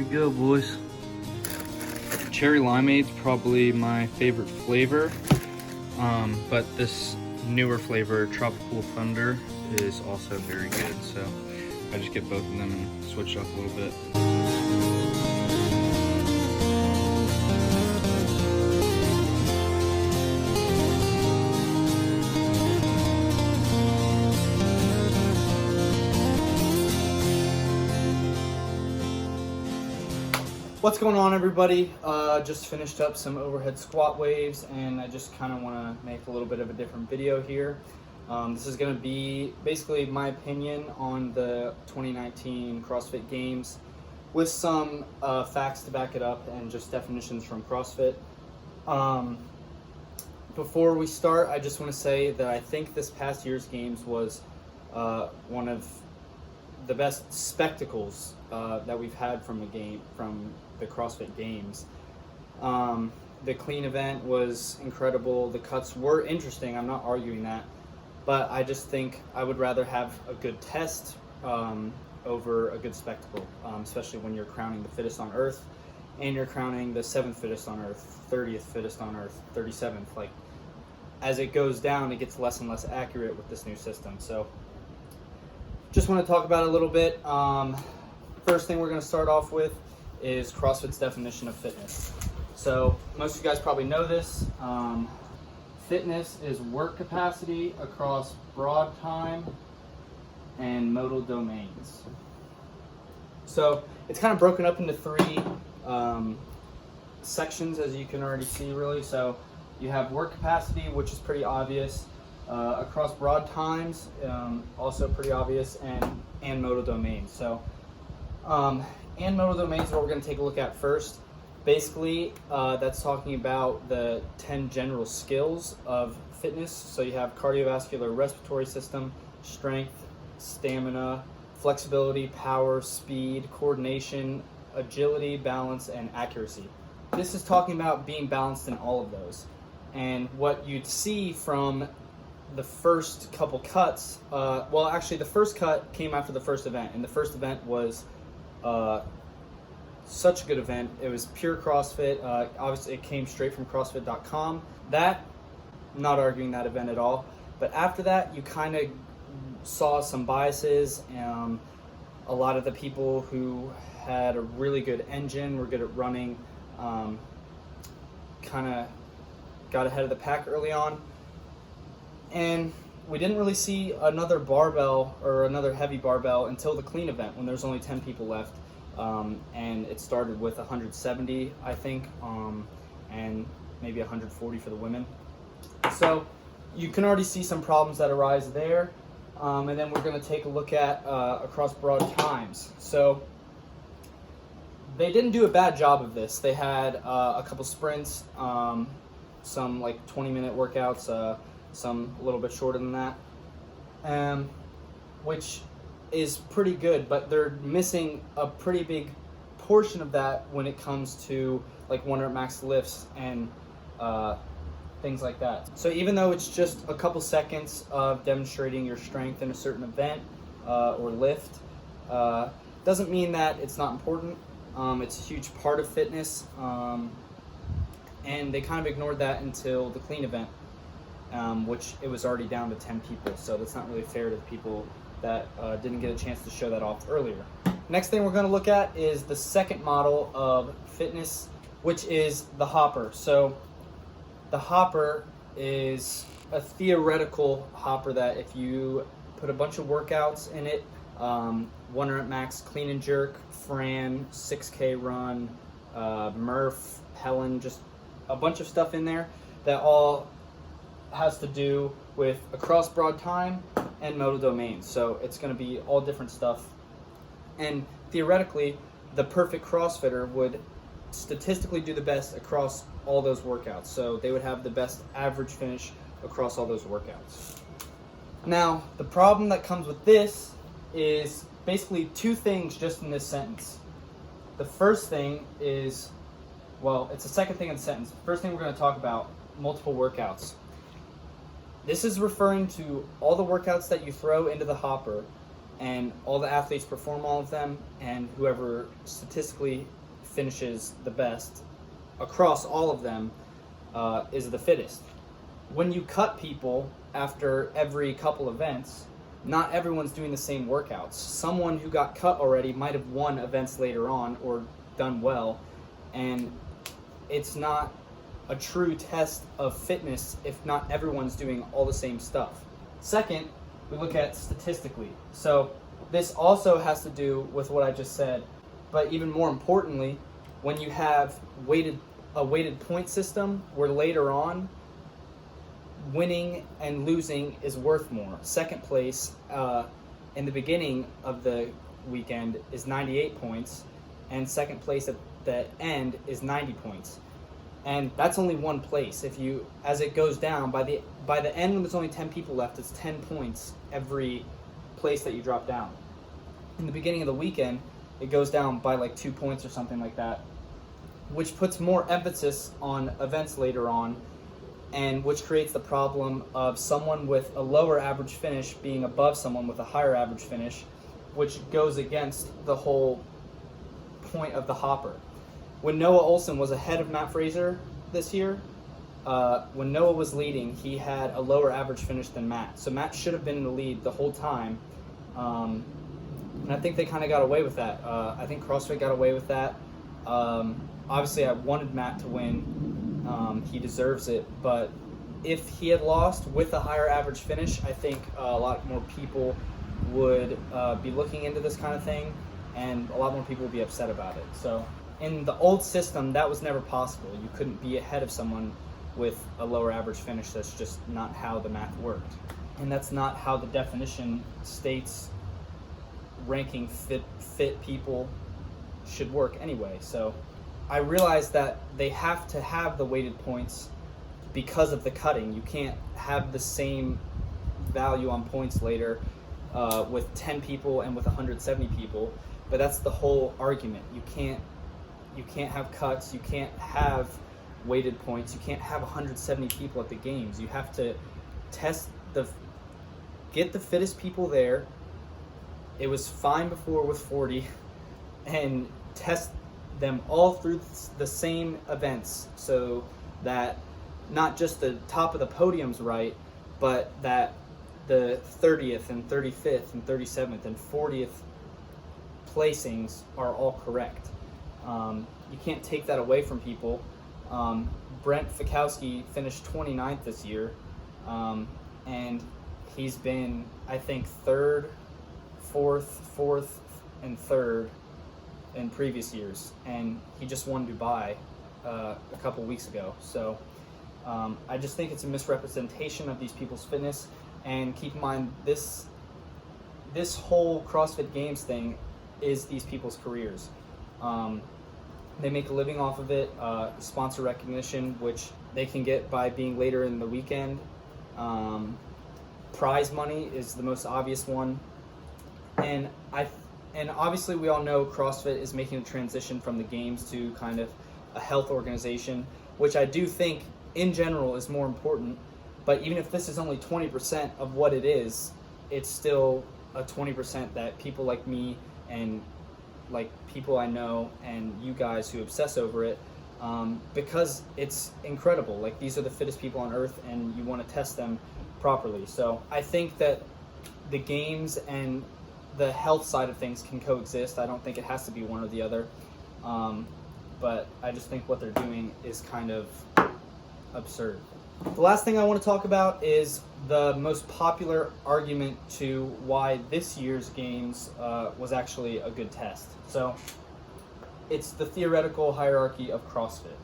go, boys. Cherry limeade's probably my favorite flavor, but this newer flavor, Tropical Thunder, is also very good. So I just get both of them and switch up a little bit. What's going on, everybody? Just finished up some overhead squat waves, and I just kind of want to make a little bit of a different video here. This is going to be basically my opinion on the 2019 CrossFit Games with some facts to back it up and just definitions from CrossFit. Before we start, I just want to say that I think this past year's Games was one of the best spectacles that we've had from the CrossFit Games. The clean event was incredible. The cuts were interesting. I'm not arguing that, but I just think I would rather have a good test over a good spectacle, especially when you're crowning the fittest on earth and you're crowning the 7th fittest on earth, 30th fittest on earth, 37th. Like, as it goes down, it gets less and less accurate with this new system. So just want to talk about it a little bit. First thing we're going to start off with is CrossFit's definition of fitness. So most of you guys probably know this. Fitness is work capacity across broad time and modal domains. So it's kind of broken up into three sections, as you can already see, really. So you have work capacity, which is pretty obvious. Across broad times, also pretty obvious, and modal domains. So, and modal domains is what we're going to take a look at first. Basically, that's talking about the 10 general skills of fitness. So you have cardiovascular, respiratory system, strength, stamina, flexibility, power, speed, coordination, agility, balance, and accuracy. This is talking about being balanced in all of those. And what you'd see from the first couple cuts, well, actually the first cut came after the first event, and the first event was such a good event. It was pure CrossFit. Obviously it came straight from CrossFit.com. That, not arguing that event at all, but after that you kind of saw some biases. A lot of the people who had a really good engine, were good at running, kind of got ahead of the pack early on. And we didn't really see another barbell or another heavy barbell until the clean event, when there's only 10 people left. And it started with 170, I think, and maybe 140 for the women. So you can already see some problems that arise there. And then we're going to take a look at across broad times. So they didn't do a bad job of this. They had a couple sprints, some like 20-minute workouts, some a little bit shorter than that, which is pretty good, but they're missing a pretty big portion of that when it comes to like 1 rep max lifts and things like that. So even though it's just a couple seconds of demonstrating your strength in a certain event or lift, doesn't mean that it's not important. It's a huge part of fitness, and they kind of ignored that until the clean event, which it was already down to 10 people, so that's not really fair to the people that didn't get a chance to show that off earlier. Next thing we're going to look at is the second model of fitness, which is the hopper. So the hopper is a theoretical hopper that if you put a bunch of workouts in it, 1 rep max, clean and jerk, Fran, 6K run, Murph, Helen, just a bunch of stuff in there that all has to do with across broad time and modal domains. So it's going to be all different stuff. And theoretically, the perfect CrossFitter would statistically do the best across all those workouts. So they would have the best average finish across all those workouts. Now, the problem that comes with this is basically two things just in this sentence. The first thing is, well, it's the second thing in the sentence. First thing we're going to talk about, multiple workouts. This is referring to all the workouts that you throw into the hopper, and all the athletes perform all of them, and whoever statistically finishes the best across all of them is the fittest. When you cut people after every couple events, not everyone's doing the same workouts. Someone who got cut already might have won events later on or done well, and it's not a true test of fitness if not everyone's doing all the same stuff. Second, we look at statistically. So this also has to do with what I just said, but even more importantly, when you have a weighted point system where later on winning and losing is worth more. Second place in the beginning of the weekend is 98 points, and second place at the end is 90 points. And that's only one place. As it goes down, by the end when there's only 10 people left, it's 10 points every place that you drop down. In the beginning of the weekend, it goes down by like 2 points or something like that, which puts more emphasis on events later on, and which creates the problem of someone with a lower average finish being above someone with a higher average finish, which goes against the whole point of the hopper. When Noah Olson was ahead of Matt Fraser this year, when Noah was leading, he had a lower average finish than Matt. So Matt should have been in the lead the whole time. And I think they kind of got away with that. I think CrossFit got away with that. Obviously, I wanted Matt to win. He deserves it. But if he had lost with a higher average finish, I think a lot more people would be looking into this kind of thing, and a lot more people would be upset about it. So in the old system, that was never possible. You couldn't be ahead of someone with a lower average finish. That's just not how the math worked. And that's not how the definition states ranking fit people should work anyway. So I realized that they have to have the weighted points because of the cutting. You can't have the same value on points later with 10 people and with 170 people. But that's the whole argument. You can't have cuts. You can't have weighted points. You can't have 170 people at the games. You have to get the fittest people there. It was fine before with 40, and test them all through the same events, so that not just the top of the podium's right, but that the 30th and 35th and 37th and 40th placings are all correct. You can't take that away from people. Brent Fikowski finished 29th this year, and he's been, I think, third, fourth, and third in previous years, and he just won Dubai a couple weeks ago. So I just think it's a misrepresentation of these people's fitness. And keep in mind, this whole CrossFit Games thing is these people's careers. They make a living off of it, sponsor recognition, which they can get by being later in the weekend. Prize money is the most obvious one. And obviously we all know CrossFit is making a transition from the games to kind of a health organization, which I do think in general is more important. But even if this is only 20% of what it is, it's still a 20% that people like me and like people I know and you guys who obsess over it, because it's incredible. Like, these are the fittest people on earth, and you want to test them properly. So I think that the games and the health side of things can coexist. I don't think it has to be one or the other. But I just think what they're doing is kind of absurd. The last thing I want to talk about is the most popular argument to why this year's games was actually a good test. So it's the theoretical hierarchy of CrossFit.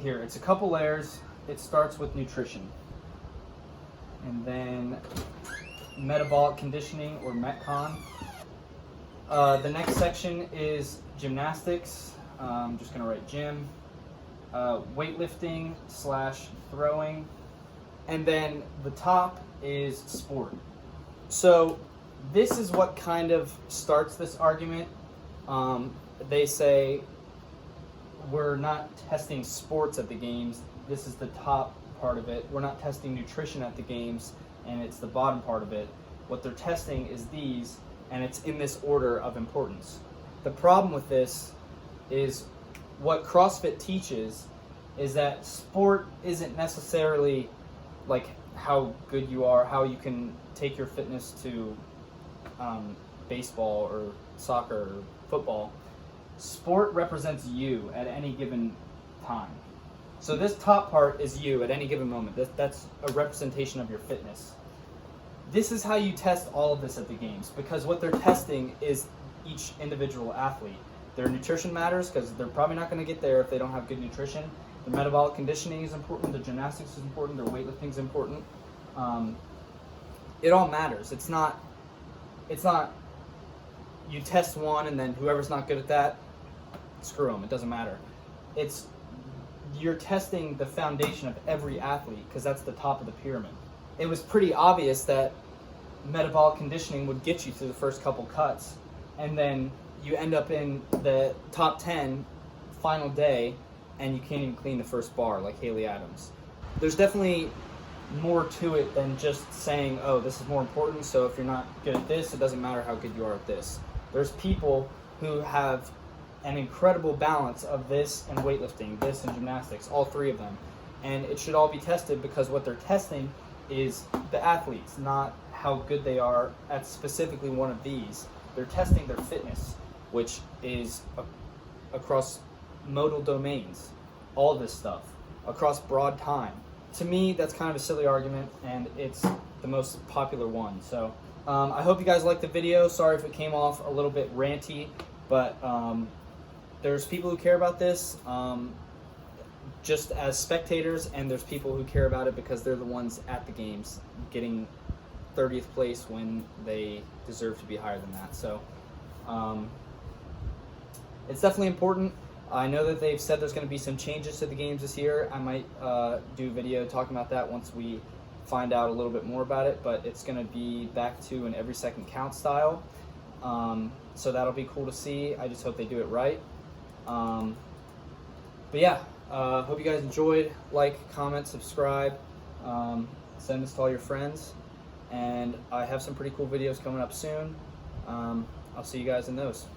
Here, it's a couple layers. It starts with nutrition, and then metabolic conditioning, or Metcon. The next section is gymnastics. I'm just going to write gym. Weightlifting / throwing. And then the top is sport. So this is what kind of starts this argument. They say we're not testing sports at the games. This is the top part of it. We're not testing nutrition at the games, and it's the bottom part of it. What they're testing is these, and it's in this order of importance. The problem with this is what CrossFit teaches is that sport isn't necessarily like how good you are, how you can take your fitness to baseball or soccer or football. Sport represents you at any given time. So this top part is you at any given moment. That's a representation of your fitness. This is how you test all of this at the games, because what they're testing is each individual athlete. Their nutrition matters because they're probably not going to get there if they don't have good nutrition. The metabolic conditioning is important. The gymnastics is important. Their weightlifting is important. It all matters. It's not you test one and then whoever's not good at that, screw them. It doesn't matter. You're testing the foundation of every athlete because that's the top of the pyramid. It was pretty obvious that metabolic conditioning would get you through the first couple cuts, and then you end up in the top 10 final day and you can't even clean the first bar like Haley Adams. There's definitely more to it than just saying, oh, this is more important, so if you're not good at this, it doesn't matter how good you are at this. There's people who have an incredible balance of this and weightlifting, this and gymnastics, all three of them. And it should all be tested because what they're testing is the athletes, not how good they are at specifically one of these. They're testing their fitness, which is across modal domains, all this stuff, across broad time. To me, that's kind of a silly argument, and it's the most popular one. So I hope you guys liked the video. Sorry if it came off a little bit ranty, but there's people who care about this just as spectators, and there's people who care about it because they're the ones at the games getting 30th place when they deserve to be higher than that. So it's definitely important. I know that they've said there's going to be some changes to the games this year. I might do a video talking about that once we find out a little bit more about it, but it's going to be back to an every second count style. So that'll be cool to see. I just hope they do it right. But yeah, hope you guys enjoyed. Like, comment, subscribe, send this to all your friends, and I have some pretty cool videos coming up soon. I'll see you guys in those.